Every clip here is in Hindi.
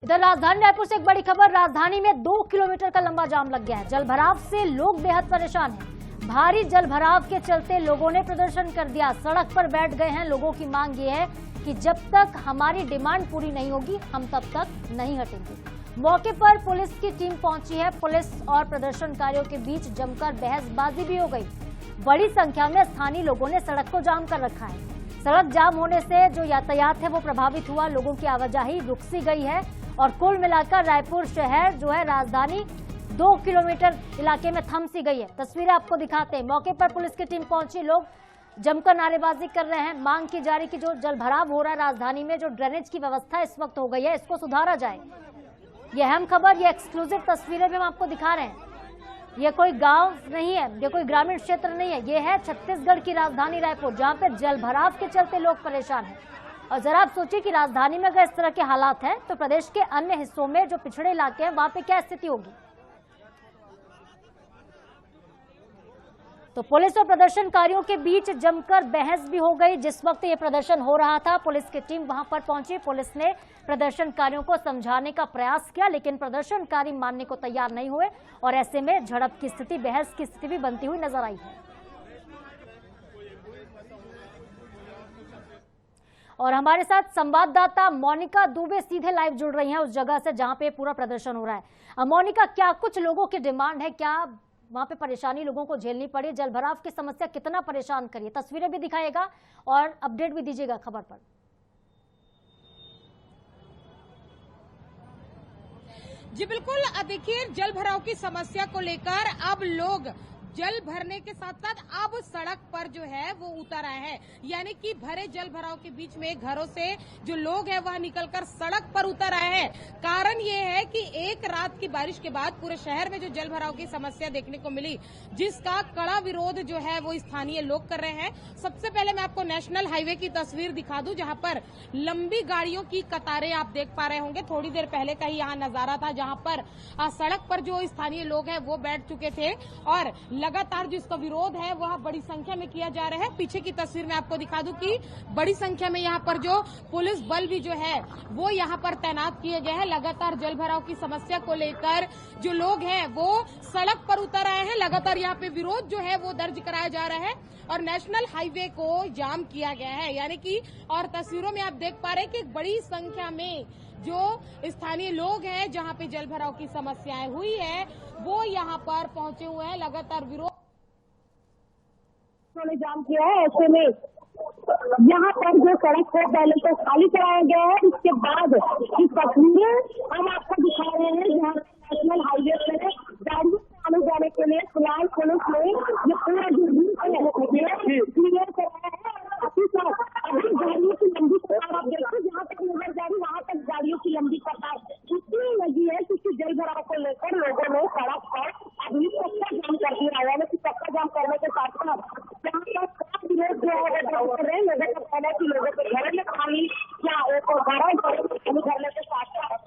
इधर राजधानी रायपुर से एक बड़ी खबर। राजधानी में 2 किलोमीटर का लंबा जाम लग गया है। जलभराव से लोग बेहद परेशान हैं। भारी जलभराव के चलते लोगों ने प्रदर्शन कर दिया, सड़क पर बैठ गए हैं। लोगों की मांग ये है कि जब तक हमारी डिमांड पूरी नहीं होगी हम तब तक नहीं हटेंगे। मौके पर पुलिस की टीम पहुंची है। पुलिस और प्रदर्शनकारियों के बीच जमकर बहसबाजी भी हो गई। बड़ी संख्या में स्थानीय लोगों ने सड़क को जाम कर रखा है। सड़क जाम होने से जो यातायात है वो प्रभावित हुआ, लोगों की आवाजाही रुक सी गई है और कुल मिलाकर रायपुर शहर जो है राजधानी 2 किलोमीटर इलाके में थम सी गई है। तस्वीरें आपको दिखाते हैं। मौके पर पुलिस की टीम पहुंची, लोग जमकर नारेबाजी कर रहे हैं। मांग की जा रही कि जो जलभराव हो रहा है राजधानी में, जो ड्रेनेज की व्यवस्था इस वक्त हो गई है, इसको सुधारा जाए। ये अहम खबर, ये एक्सक्लूसिव तस्वीरें भी हम आपको दिखा रहे हैं। ये कोई गांव नहीं है, ये कोई ग्रामीण क्षेत्र नहीं है, ये है छत्तीसगढ़ की राजधानी रायपुर, जहां पे जलभराव के चलते लोग परेशान हैं। और जरा आप सोचिए कि राजधानी में अगर इस तरह के हालात हैं तो प्रदेश के अन्य हिस्सों में जो पिछड़े इलाके हैं वहां पे क्या स्थिति होगी। तो पुलिस और प्रदर्शनकारियों के बीच जमकर बहस भी हो गई। जिस वक्त ये प्रदर्शन हो रहा था पुलिस की टीम वहां पर पहुंची। पुलिस ने प्रदर्शनकारियों को समझाने का प्रयास किया, लेकिन प्रदर्शनकारी मानने को तैयार नहीं हुए और ऐसे में झड़प की स्थिति, बहस की स्थिति भी बनती हुई नजर आई है। और हमारे साथ संवाददाता मोनिका दुबे सीधे लाइव जुड़ रही हैं उस जगह से जहां पे पूरा प्रदर्शन हो रहा है। मोनिका, क्या कुछ लोगों की डिमांड है, क्या वहां पे परेशानी लोगों को झेलनी पड़ी? जलभराव की समस्या कितना परेशान करिए, तस्वीरें भी दिखाएगा और अपडेट भी दीजिएगा खबर पर। जी बिल्कुल, देखिए जलभराव की समस्या को लेकर अब लोग जल भरने के साथ साथ अब सड़क पर जो है वो उतर आए हैं। यानी कि भरे जल भराव के बीच में घरों से जो लोग हैं वह निकलकर सड़क पर उतर आए हैं। कारण ये है कि एक रात की बारिश के बाद पूरे शहर में जो जल भराव की समस्या देखने को मिली, जिसका कड़ा विरोध जो है वो स्थानीय लोग कर रहे हैं। सबसे पहले मैं आपको नेशनल हाईवे की तस्वीर दिखा दूं, जहां पर लंबी गाड़ियों की कतारें आप देख पा रहे होंगे। थोड़ी देर पहले का ही यहाँ नजारा था, जहां पर सड़क पर जो स्थानीय लोग हैं वो बैठ चुके थे और लगातार जो इसका विरोध है वह बड़ी संख्या में किया जा रहा है। पीछे की तस्वीर में आपको दिखा दूं कि बड़ी संख्या में यहाँ पर जो पुलिस बल भी जो है वो यहाँ पर तैनात किए गए हैं। लगातार जलभराव की समस्या को लेकर जो लोग हैं वो सड़क पर उतर आए हैं। लगातार यहाँ पे विरोध जो है वो दर्ज कराया जा रहा है और नेशनल हाईवे को जाम किया गया है। यानी कि और तस्वीरों में आप देख पा रहे हैं कि बड़ी संख्या में जो स्थानीय लोग हैं जहां पे जलभराव की समस्याएं हुई है वो यहां पर पहुंचे हुए हैं। लगातार विरोध उन्होंने जाम किया है। ऐसे में यहाँ पर जो सड़क को पहले तो खाली कराया गया है, इसके बाद की तस्वीरें हम आपको दिखा रहे हैं। यहाँ नेशनल हाईवे पर गाड़ियों से आने जाने के लिए फिलहाल पुलिस ने ये पूरा क्लियर कराया है। अभी गाड़ियों की लंबी कतार आप देखो, जहाँ तक नजर जा रही वहाँ तक गाड़ियों की लंबी कतार इसलिए लगी है क्योंकि जलभराव को लेकर लोगों ने सड़क पर अभी पक्का जाम कर दिया है। यानी कि पक्का जाम करने के साथ साथ जहाँ पर विरोध जो है कर रहे हैं। लोगों का कहना है कि लोगों के घर में पानी या एक पानी भरने के साथ साथ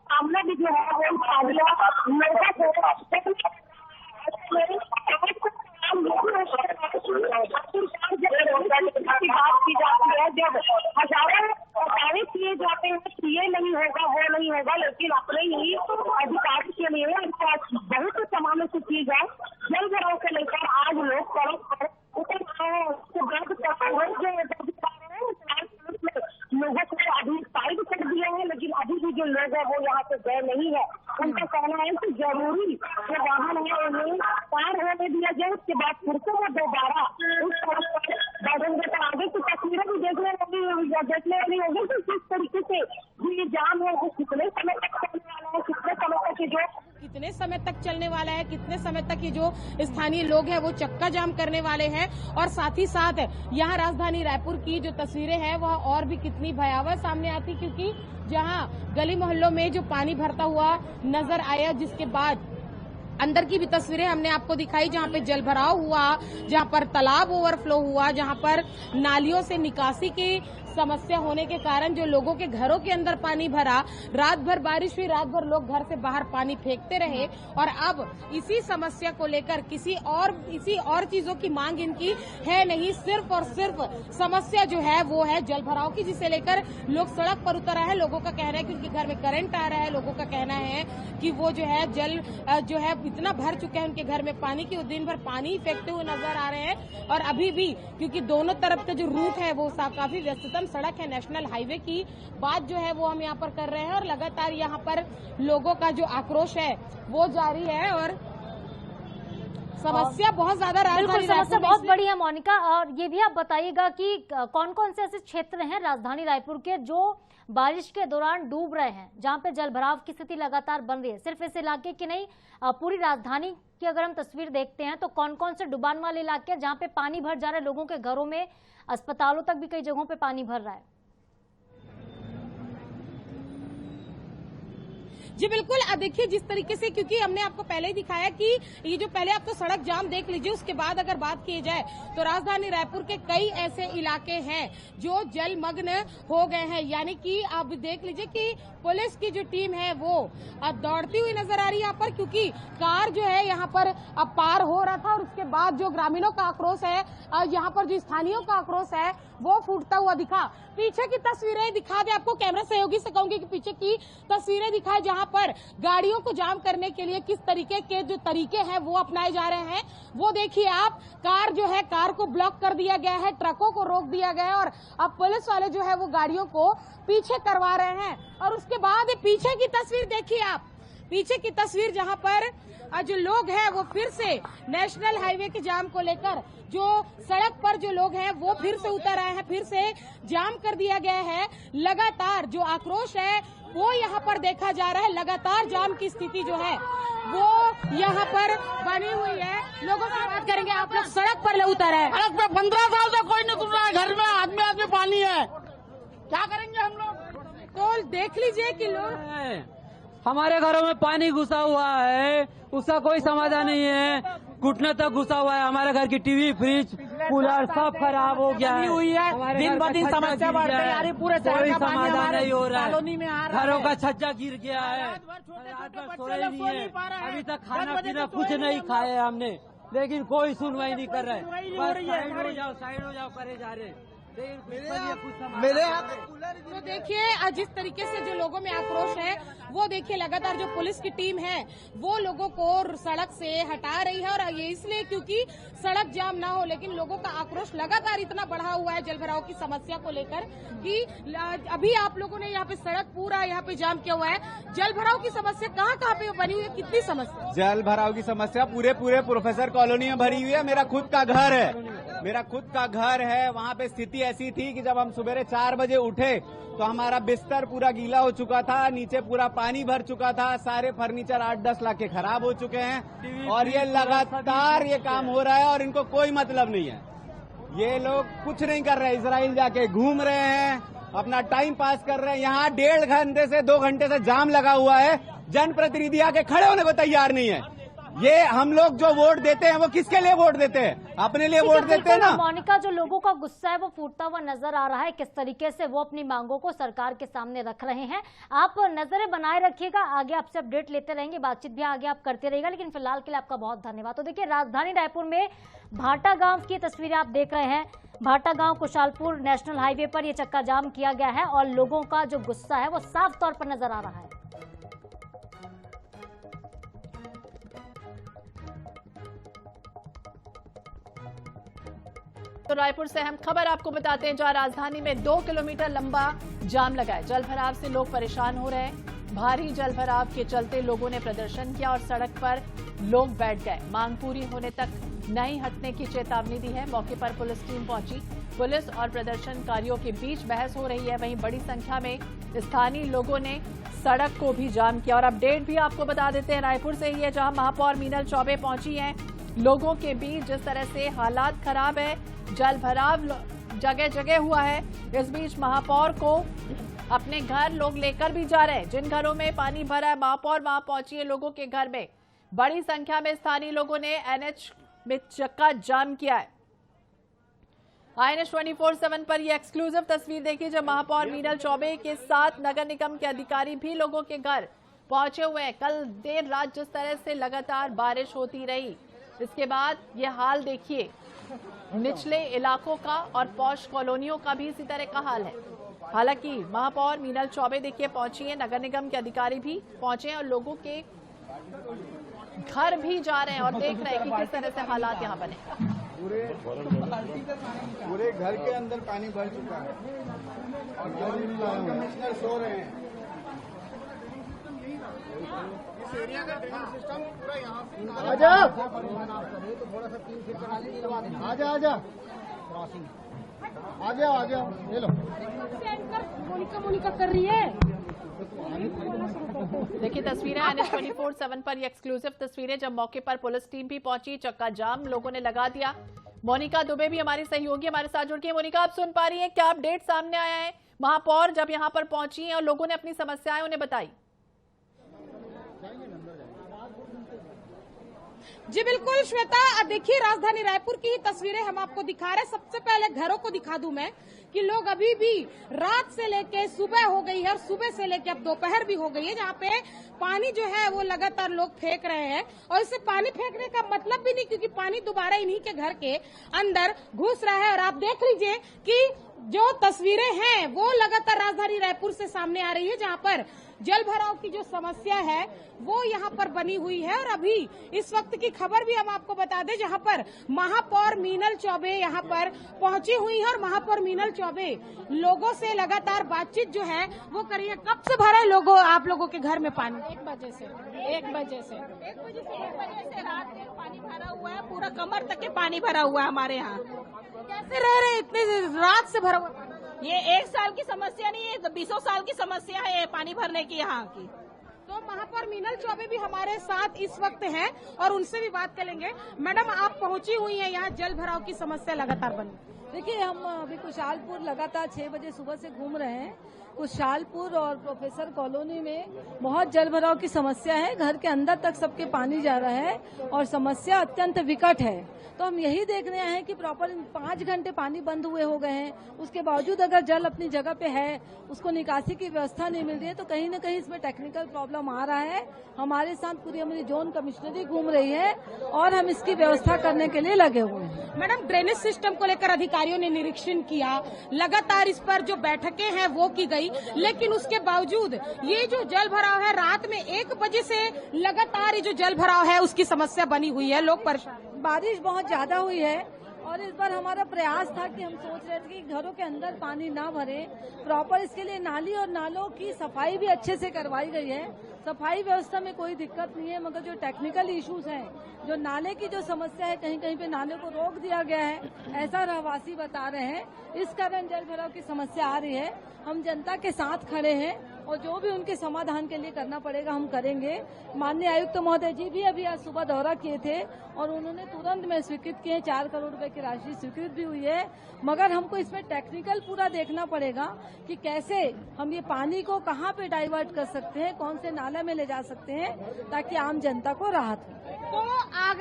सामना भी जो है वो बात की जाती है। जब हजारों दावे किए जाते हैं कि ये नहीं होगा वो नहीं होगा, लेकिन अपने ही अधिकार के लिए बहुत समानों से की जाए। जलभराव को लेकर आज लोग सड़क पर उतर आए हैं। उसके बाद लोगों को अभी साइड कर दिया है, लेकिन अभी भी जो लोग हैं वो यहाँ से गए नहीं है। उनका कहना है कि जरूरी जो वाहन है उन्हें पार होने दिया जाए, उसके बाद फिर से वो दोबारा उस सड़क पर बढ़ेंगे। तो आगे की तस्वीरें भी देखने वाली होगी कि किस तरीके से ये जाम है वो कितने समय तक चलने वाला है, कितने समय तक चलने वाला है, कितने समय तक ये जो स्थानीय लोग हैं वो चक्का जाम करने वाले हैं। और साथ ही साथ यहाँ राजधानी रायपुर की जो तस्वीरें हैं वह और भी कितनी भयावह सामने आती, क्योंकि जहाँ गली मोहल्लों में जो पानी भरता हुआ नजर आया, जिसके बाद अंदर की भी तस्वीरें हमने आपको दिखाई, जहां पे जलभराव हुआ, जहां पर तालाब ओवरफ्लो हुआ, जहां पर नालियों से निकासी की समस्या होने के कारण जो लोगों के घरों के अंदर पानी भरा, रात भर बारिश हुई, रात भर लोग घर से बाहर पानी फेंकते रहे और अब इसी समस्या को लेकर इसी और चीजों की मांग इनकी है नहीं, सिर्फ और सिर्फ समस्या जो है वो है जल भराव की, जिसे लेकर लोग सड़क पर उतर आए हैं। लोगों का कहना है कि उनके घर में करंट आ रहा है, लोगों का कहना है कि वो जो है जल जो है इतना भर चुका है उनके घर में पानी की, दिन भर पानी फेंकते हुए नजर आ रहे हैं। और अभी भी क्योंकि दोनों तरफ का जो रूट है वो काफी व्यस्ततम सड़क है, नेशनल हाईवे की बात जो है वो हम यहाँ पर कर रहे हैं और लगातार यहाँ पर लोगों का जो आक्रोश है वो जारी है और समस्या बहुत ज्यादा बिल्कुल समस्या बहुत बड़ी है मोनिका। और ये भी आप बताइएगा कि कौन कौन से ऐसे क्षेत्र हैं राजधानी रायपुर के जो बारिश के दौरान डूब रहे हैं, जहां पे जल भराव की स्थिति लगातार बन रही है। सिर्फ इस इलाके की नहीं, पूरी राजधानी की अगर हम तस्वीर देखते हैं तो कौन कौन से डुबान वाले इलाके हैं जहां पे पानी भर जा रहा है, लोगों के घरों में, अस्पतालों तक भी कई जगहों पे पानी भर रहा है। जी बिल्कुल, देखिए जिस तरीके से, क्योंकि हमने आपको पहले ही दिखाया कि ये जो पहले आप तो सड़क जाम देख लीजिए, उसके बाद अगर बात की जाए तो राजधानी रायपुर के कई ऐसे इलाके हैं जो जलमग्न हो गए हैं। यानी कि आप देख लीजिए कि पुलिस की जो टीम है वो दौड़ती हुई नजर आ रही है यहाँ पर, क्योंकि कार जो है यहाँ पर अब पार हो रहा था और उसके बाद जो ग्रामीणों का आक्रोश है, यहाँ पर जो स्थानीयों का आक्रोश है वो फूटता हुआ दिखा। पीछे की तस्वीरें दिखा दे आपको, कैमरा सहयोगी से कहूंगी कि पीछे की तस्वीरें दिखाए जहां पर गाड़ियों को जाम करने के लिए किस तरीके के जो तरीके हैं वो अपनाए जा रहे हैं वो देखिए आप। कार जो है, कार को ब्लॉक कर दिया गया है, ट्रकों को रोक दिया गया है और अब पुलिस वाले जो है वो गाड़ियों को पीछे करवा रहे हैं। और उसके बाद पीछे की तस्वीर देखिए आप, पीछे की तस्वीर जहां पर जो लोग हैं वो फिर से नेशनल हाईवे के जाम को लेकर जो सड़क पर जो लोग हैं वो फिर से उतर आए हैं, फिर से जाम कर दिया गया है। लगातार जो आक्रोश है वो यहाँ पर देखा जा रहा है, लगातार जाम की स्थिति जो है वो यहाँ पर बनी हुई है। लोगों से बात करेंगे, आप लोग सड़क पर उतर है। सड़क पे 15 साल से कोई नहीं सुन रहा है, घर में आदमी पानी है, क्या करेंगे हम लोग? तो देख लीजिए कि लोग, हमारे घरों में पानी घुसा हुआ है, उसका कोई समाधान नहीं है, घुटने तक घुसा हुआ है। हमारे घर की टीवी, फ्रिज, कूलर सब खराब हो गया है। दिन ब दिन समस्या बढ़ रही है, पूरे कोई समाधान नहीं हो रहा कॉलोनी में आ रहा है। घरों का छज्जा गिर गया है, सोए नहीं है, अभी तक खाना पीना कुछ नहीं खाए हमने, लेकिन कोई सुनवाई नहीं कर रहा है। साइड हो जाओ, साइड हो जाओ करे जा रहे। मेरे तो देखिए जिस तरीके से जो लोगों में आक्रोश है वो देखिए, लगातार जो पुलिस की टीम है वो लोगों को सड़क से हटा रही है। और ये इसलिए क्योंकि सड़क जाम ना हो, लेकिन लोगों का आक्रोश लगातार इतना बढ़ा हुआ है जल भराव की समस्या को लेकर कि अभी आप लोगों ने यहाँ पे सड़क पूरा यहाँ पे जाम किया हुआ है। जल भराव की समस्या कहाँ कहाँ पे बनी हुई है, कितनी समस्या? जल भराव की समस्या पूरे प्रोफेसर कॉलोनी में भरी हुई है। मेरा खुद का घर है, वहाँ पे स्थिति ऐसी थी कि जब हम सुबह 4 बजे उठे तो हमारा बिस्तर पूरा गीला हो चुका था, नीचे पूरा पानी भर चुका था, सारे फर्नीचर 8-10 लाख के खराब हो चुके हैं और ये लगातार ये काम हो रहा है और इनको कोई मतलब नहीं है। ये लोग कुछ नहीं कर रहे, इजराइल जाके घूम रहे हैं, अपना टाइम पास कर रहे हैं। यहाँ 1.5 घंटे से 2 घंटे से जाम लगा हुआ है, जनप्रतिनिधि आके खड़े होने को तैयार नहीं है। ये हम लोग जो वोट देते हैं वो किसके लिए वोट देते हैं? अपने लिए वोट देते हैं ना। मोनिका, जो लोगों का गुस्सा है वो फूटता हुआ नजर आ रहा है, किस तरीके से वो अपनी मांगों को सरकार के सामने रख रहे हैं। आप नजरें बनाए रखिएगा, आगे आपसे अपडेट लेते रहेंगे, बातचीत भी आगे आप करते रहिएगा, लेकिन फिलहाल के लिए आपका बहुत धन्यवाद। तो देखिए, राजधानी रायपुर में भाटा गांव की तस्वीरें आप देख रहे हैं। भाटा गांव कुशालपुर नेशनल हाईवे पर यह चक्का जाम किया गया है और लोगों का जो गुस्सा है वो साफ तौर पर नजर आ रहा है। तो रायपुर से अहम खबर आपको बताते हैं, जहां राजधानी में 2 किलोमीटर लंबा जाम लगा है। जल भराव से लोग परेशान हो रहे हैं। भारी जल भराव के चलते लोगों ने प्रदर्शन किया और सड़क पर लोग बैठ गए। मांग पूरी होने तक नहीं हटने की चेतावनी दी है। मौके पर पुलिस टीम पहुंची। पुलिस और प्रदर्शनकारियों के बीच बहस हो रही है। वहीं बड़ी संख्या में स्थानीय लोगों ने सड़क को भी जाम किया। और अपडेट भी आपको बता देते हैं, रायपुर से ही है, जहां महापौर मीनल चौबे पहुंची हैं। लोगों के बीच जिस तरह से हालात खराब है, जल भराव जगह जगह हुआ है, इस बीच महापौर को अपने घर लोग लेकर भी जा रहे हैं। जिन घरों में पानी भरा है, महापौर वहां पहुंची है लोगों के घर में। बड़ी संख्या में स्थानीय लोगों ने एनएच में चक्का जाम किया है। INS 24/7 पर ये एक्सक्लूसिव तस्वीर देखिए, जब महापौर मीनल चौबे के साथ नगर निगम के अधिकारी भी लोगों के घर पहुंचे हुए हैं। कल देर रात जिस तरह से लगातार बारिश होती रही, इसके बाद ये हाल देखिए, निचले इलाकों का और पॉश कॉलोनियों का भी इसी तरह का हाल है। हालांकि महापौर मीनल चौबे देखिए पहुंची है, नगर निगम के अधिकारी भी पहुंचे हैं और लोगों के घर भी जा रहे हैं और देख रहे हैं कि किस तरह से हालात यहाँ बने। पूरे घर के अंदर पानी भर चुका है और कमिश्नर सो रहे हैं। इस एरिया का ड्रेनेज सिस्टम पूरा यहाँ आजा ले लो। मोनिका कर रही है। देखिए तस्वीरें INS 24/7 पर ये एक्सक्लूसिव तस्वीरें, जब मौके पर पुलिस टीम भी पहुंची, चक्का जाम लोगों ने लगा दिया। मोनिका दुबे भी हमारी सहयोगी हमारे साथ जुड़ के। मोनिका, आप सुन पा रही हैं, क्या अपडेट सामने आया है? महापौर जब यहां पर पहुंची हैं और लोगों ने अपनी समस्याएं उन्हें बताई। जी बिल्कुल श्वेता, देखिए राजधानी रायपुर की ही तस्वीरें हम आपको दिखा रहे हैं। सबसे पहले घरों को दिखा दूं मैं कि लोग अभी भी रात से लेके सुबह हो गई है और सुबह से लेके अब दोपहर भी हो गई है, जहाँ पे पानी जो है वो लगातार लोग फेंक रहे हैं। और इससे पानी फेंकने का मतलब भी नहीं, क्योंकि पानी दोबारा इन्हीं के घर के अंदर घुस रहा है। और आप देख लीजिए कि जो तस्वीरें हैं वो लगातार राजधानी रायपुर से सामने आ रही है, जहाँ पर जल भराव की जो समस्या है वो यहाँ पर बनी हुई है। और अभी इस वक्त की खबर भी हम आपको बता दें, जहाँ पर महापौर मीनल चौबे यहाँ पर पहुंची हुई है और महापौर मीनल चौबे लोगों से लगातार बातचीत जो है वो करिए। कब से भरा है आप लोगों के घर में पानी? 1 बजे से रात में पानी भरा हुआ है, पूरा कमर तक के पानी भरा हुआ है हमारे यहाँ। कैसे रह रहे हैं इतने रात से भरा हुआ? ये 1 साल की समस्या नहीं है, 20 साल की समस्या है पानी भरने की यहाँ की। तो महापौर मीनल चौबे भी हमारे साथ इस वक्त हैं और उनसे भी बात करेंगे। मैडम, आप पहुंची हुई हैं यहाँ, जल भराव की समस्या लगातार बनी। देखिए, हम अभी कुशालपुर लगातार 6 बजे सुबह से घूम रहे हैं। कुशालपुर और प्रोफेसर कॉलोनी में बहुत जल भराव की समस्या है, घर के अंदर तक सबके पानी जा रहा है और समस्या अत्यंत विकट है। तो हम यही देख रहे हैं कि प्रॉपर 5 घंटे पानी बंद हुए हो गए हैं, उसके बावजूद अगर जल अपनी जगह पे है, उसको निकासी की व्यवस्था नहीं मिल रही है, तो कहीं न कहीं इसमें टेक्निकल प्रॉब्लम आ रहा है। हमारे साथ पूरी हमारी जोन कमिश्नरी घूम रही है और हम इसकी व्यवस्था करने के लिए लगे हुए हैं। मैडम, ड्रेनेज सिस्टम को लेकर अधिकारियों ने निरीक्षण किया, लगातार इस पर जो बैठकें हैं वो की गई, लेकिन उसके बावजूद ये जो जल भराव है, रात में 1 बजे से लगातार ये जो जल भराव है उसकी समस्या बनी हुई है, लोग परेशान। बारिश बहुत ज्यादा हुई है और इस बार हमारा प्रयास था कि हम सोच रहे थे कि घरों के अंदर पानी ना भरे, प्रॉपर इसके लिए नाली और नालों की सफाई भी अच्छे से करवाई गई है। सफाई व्यवस्था में कोई दिक्कत नहीं है, मगर जो टेक्निकल इश्यूज हैं, जो नाले की जो समस्या है, कहीं कहीं पे नाले को रोक दिया गया है, ऐसा रहवासी बता रहे हैं। इस कारण जल भराव की समस्या आ रही है। हम जनता के साथ खड़े हैं और जो भी उनके समाधान के लिए करना पड़ेगा हम करेंगे। माननीय आयुक्त महोदय जी भी अभी आज सुबह दौरा किए थे और उन्होंने तुरंत में स्वीकृत किए, 4 करोड़ रुपए की राशि स्वीकृत भी हुई है। मगर हमको इसमें टेक्निकल पूरा देखना पड़ेगा कि कैसे हम ये पानी को कहाँ पे डाइवर्ट कर सकते हैं, कौन से नाले में ले जा सकते हैं, ताकि आम जनता को राहत हो। तो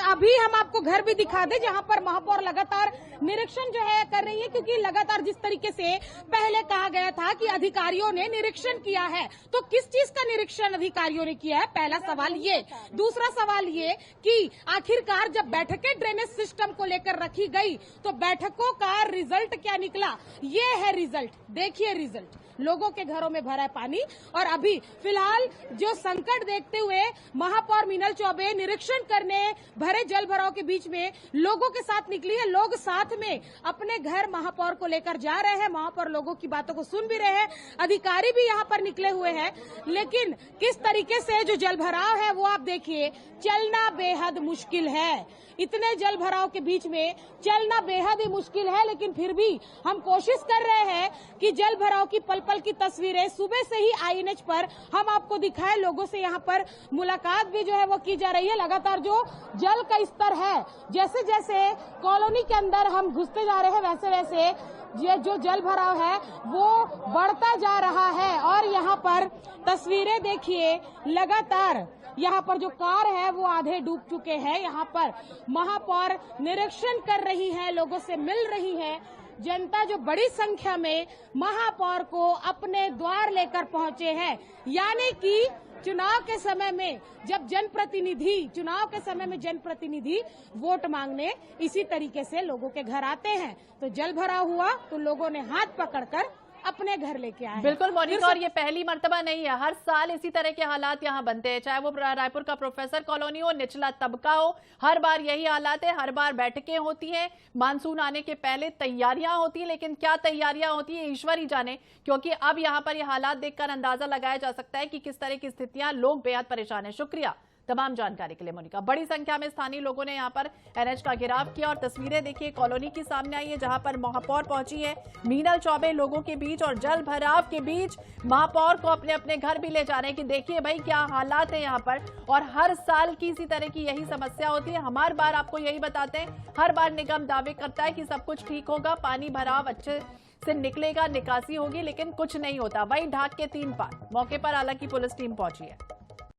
अभी हम आपको घर भी दिखा दें, जहां पर महापौर लगातार निरीक्षण जो है कर रही है, क्योंकि लगातार जिस तरीके से पहले कहा गया था कि अधिकारियों ने निरीक्षण किया है, तो किस चीज का निरीक्षण अधिकारियों ने किया है, पहला सवाल ये। दूसरा सवाल ये कि आखिरकार जब बैठकें ड्रेनेज सिस्टम को लेकर रखी गई तो बैठकों का रिजल्ट क्या निकला? ये है रिजल्ट, देखिए रिजल्ट। लोगों के घरों में भरा है पानी और अभी फिलहाल जो संकट देखते हुए महापौर मीनल चौबे निरीक्षण करने भरे जल भराव के बीच में लोगों के साथ निकली है। लोग साथ में अपने घर महापौर को लेकर जा रहे हैं, महापौर लोगों की बातों को सुन भी रहे हैं, अधिकारी भी यहाँ पर निकले हुए हैं। लेकिन किस तरीके से जो जल भराव है वो आप देखिए, चलना बेहद मुश्किल है। इतने जल भराव के बीच में चलना बेहद ही मुश्किल है, लेकिन फिर भी हम कोशिश कर रहे हैं कि जल भराव की पल पल की तस्वीरें सुबह से ही INH पर हम आपको दिखाएं। लोगों से यहाँ पर मुलाकात भी जो है वो की जा रही है। लगातार जो जल का स्तर है, जैसे जैसे कॉलोनी के अंदर हम घुसते जा रहे हैं, वैसे वैसे ये जो जल भराव है वो बढ़ता जा रहा है। और यहाँ पर तस्वीरें देखिए, लगातार यहाँ पर जो कार है वो आधे डूब चुके हैं। यहाँ पर महापौर निरीक्षण कर रही है, लोगों से मिल रही है। जनता जो बड़ी संख्या में महापौर को अपने द्वार लेकर पहुंचे हैं। यानी कि चुनाव के समय में जब चुनाव के समय में जनप्रतिनिधि वोट मांगने इसी तरीके से लोगों के घर आते हैं। तो जल भराव हुआ तो लोगों ने हाथ पकड़कर अपने घर लेके आए। बिल्कुल मोनिका, और ये पहली मर्तबा नहीं है, हर साल इसी तरह के हालात यहाँ बनते हैं, चाहे वो रायपुर का प्रोफेसर कॉलोनी हो, निचला तबका हो, हर बार यही हालात है। हर बार बैठकें होती हैं, मानसून आने के पहले तैयारियां होती हैं, लेकिन क्या तैयारियां होती है ईश्वर ही जाने, क्योंकि अब यहाँ पर ये हालात देखकर अंदाजा लगाया जा सकता है कि किस तरह की स्थितियां, लोग बेहद परेशान है। शुक्रिया तमाम जानकारी के लिए मोनिका। बड़ी संख्या में स्थानीय लोगों ने यहाँ पर एनएच का घेराव किया और तस्वीरें देखिए कॉलोनी की सामने आई है, जहां पर महापौर पहुंची है मीनल चौबे लोगों के बीच, और जल भराव के बीच महापौर को अपने अपने घर भी ले जा रहे हैं कि देखिए भाई क्या हालात है यहाँ पर। और हर साल की इसी तरह की यही समस्या होती है। हर बार आपको यही बताते हैं, हर बार निगम दावे करता है कि सब कुछ ठीक होगा, पानी भराव अच्छे से निकलेगा, निकासी होगी, लेकिन कुछ नहीं होता। वही ढाक के 3 पार। मौके पर हालांकि पुलिस टीम पहुंची है।